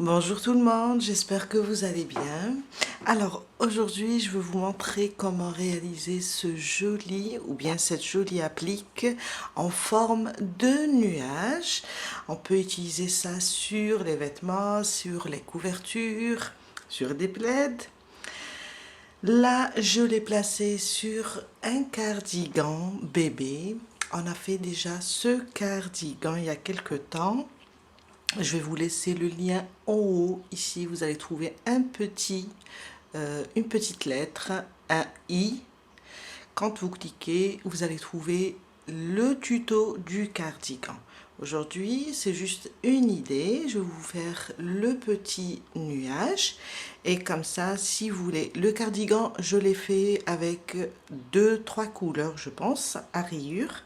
Bonjour tout le monde, j'espère que vous allez bien. Alors aujourd'hui je vais vous montrer comment réaliser ce joli ou bien cette jolie applique en forme de nuage. On peut utiliser ça sur les vêtements, sur les couvertures, sur des plaids. Là je l'ai placé sur un cardigan bébé. On a fait déjà ce cardigan il y a quelque temps. Je vais vous laisser le lien en haut. Ici, vous allez trouver une petite lettre, un i. Quand vous cliquez, vous allez trouver le tuto du cardigan. Aujourd'hui, c'est juste une idée. Je vais vous faire le petit nuage. Et comme ça, si vous voulez, le cardigan, je l'ai fait avec 2-3 couleurs, je pense, à rayures.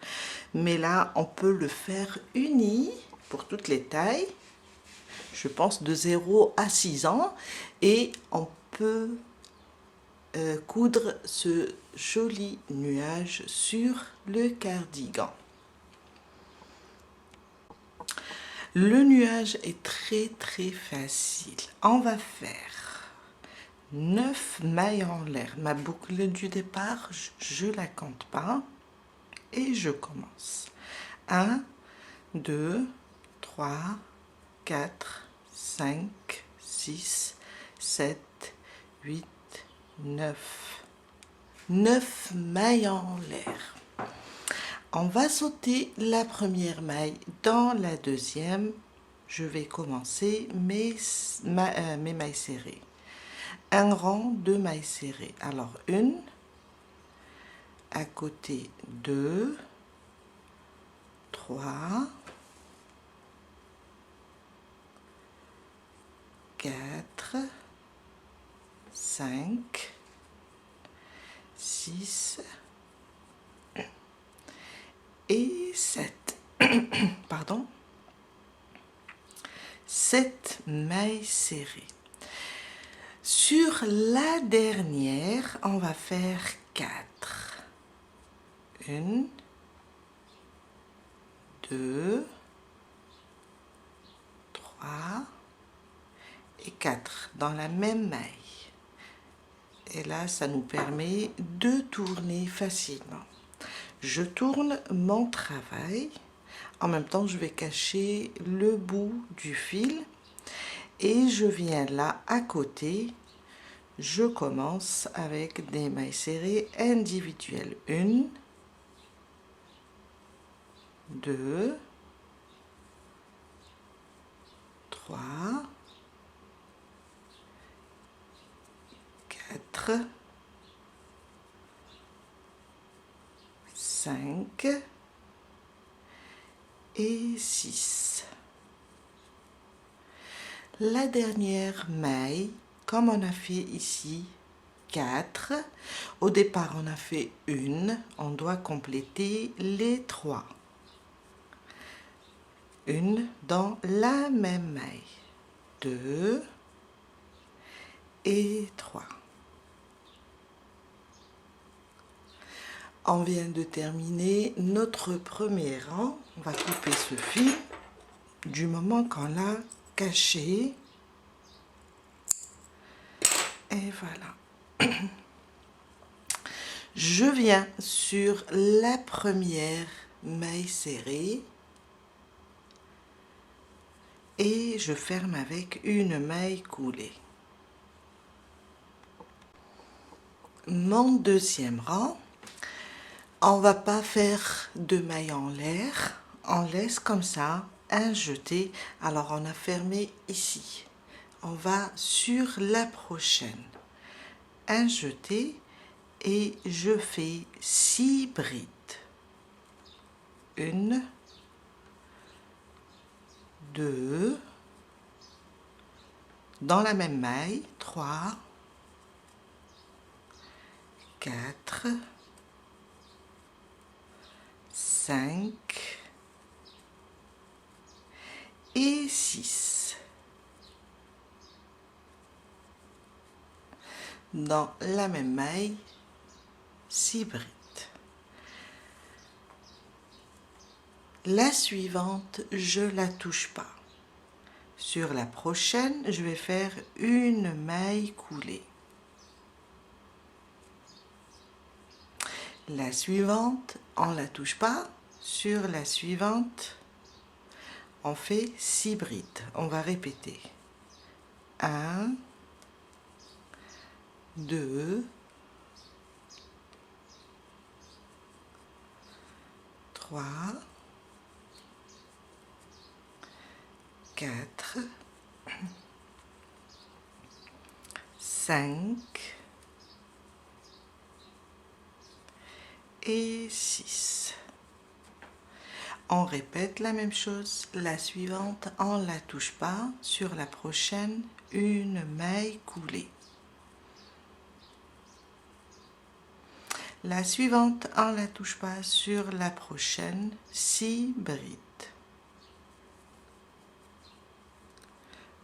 Mais là, on peut le faire uni pour toutes les tailles. Je pense de 0 à 6 ans. Et on peut coudre ce joli nuage sur le cardigan. Le nuage est très facile. On va faire 9 mailles en l'air. Ma boucle du départ, je la compte pas. Et je commence. 1, 2, 3, 4, 5, 6, 7, 8, 9. 9 mailles en l'air. On va sauter la première maille dans la deuxième. Je vais commencer mes mailles serrées. Un rang de mailles serrées. Alors une, à côté 2, 3, 4, 5, 6 et 7. Pardon. 7 mailles serrées. Sur la dernière, on va faire 4. 1, 2, 3 et 4 dans la même maille. Et là, ça nous permet de tourner facilement. Je tourne mon travail. En même temps, je vais cacher le bout du fil. Et je viens là à côté. Je commence avec des mailles serrées individuelles. 1, 2, 3, 4, 5 et 6. La dernière maille, comme on a fait ici 4, au départ on a fait une, on doit compléter les 3. Une dans la même maille, 2 et 3. On vient de terminer notre premier rang. On va couper ce fil du moment qu'on l'a caché. Et voilà. Je viens sur la première maille serrée et je ferme avec une maille coulée. Mon deuxième rang, on va pas faire de mailles en l'air, on laisse comme ça un jeté. Alors on a fermé ici, on va sur la prochaine, un jeté et je fais 6 brides. 1, 2, dans la même maille, 3, 4, 5 et 6. Dans la même maille, 6 brides. La suivante, je la touche pas. Sur la prochaine, je vais faire une maille coulée. La suivante, on ne la touche pas. Sur la suivante, on fait 6 brides. On va répéter. 1, 2, 3, 4, 5 et 6. On répète la même chose. La suivante, on ne la touche pas. Sur la prochaine, une maille coulée. La suivante, on ne la touche pas. Sur la prochaine, 6 brides.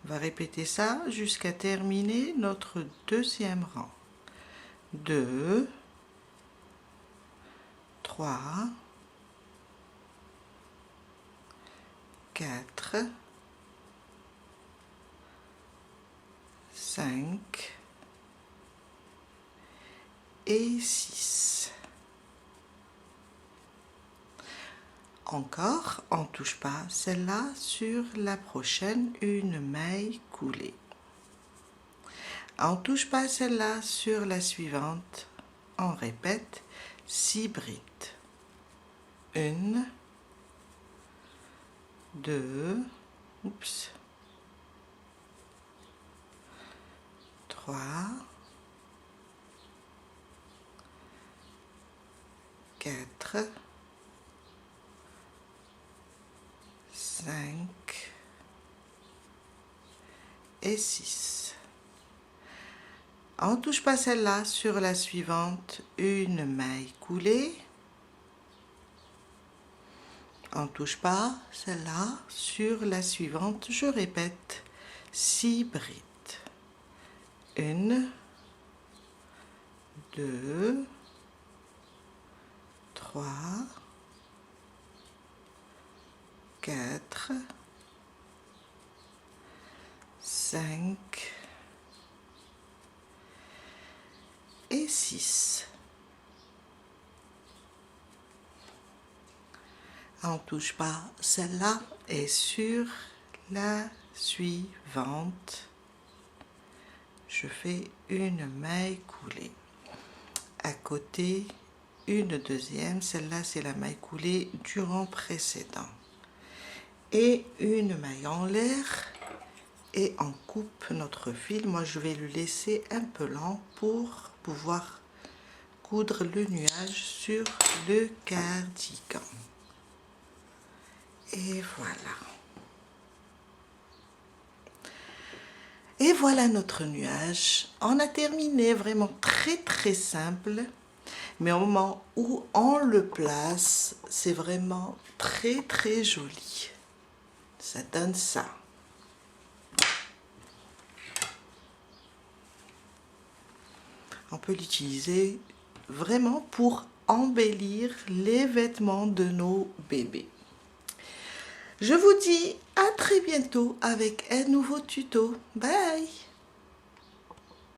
On va répéter ça jusqu'à terminer notre deuxième rang. 2, 3, 4, 5 et 6. Encore, on ne touche pas celle-là. Sur la prochaine, une maille coulée. On ne touche pas celle-là. Sur la suivante, on répète 6 brides. 1, 2, 3, 4, 5 et 6. On ne touche pas celle-là. Sur la suivante, une maille coulée. On ne touche pas celle-là. Sur la suivante, je répète 6 brides. 1, 2, 3, 4, 5 et 6. On ne touche pas celle-là et sur la suivante, je fais une maille coulée. À côté, une deuxième, celle-là c'est la maille coulée du rang précédent. Et une maille en l'air et on coupe notre fil. Moi je vais le laisser un peu lent pour pouvoir coudre le nuage sur le cardigan. Et voilà. Et voilà notre nuage. On a terminé, vraiment très simple. Mais au moment où on le place, c'est vraiment très joli. Ça donne ça. On peut l'utiliser vraiment pour embellir les vêtements de nos bébés. Je vous dis à très bientôt avec un nouveau tuto. Bye!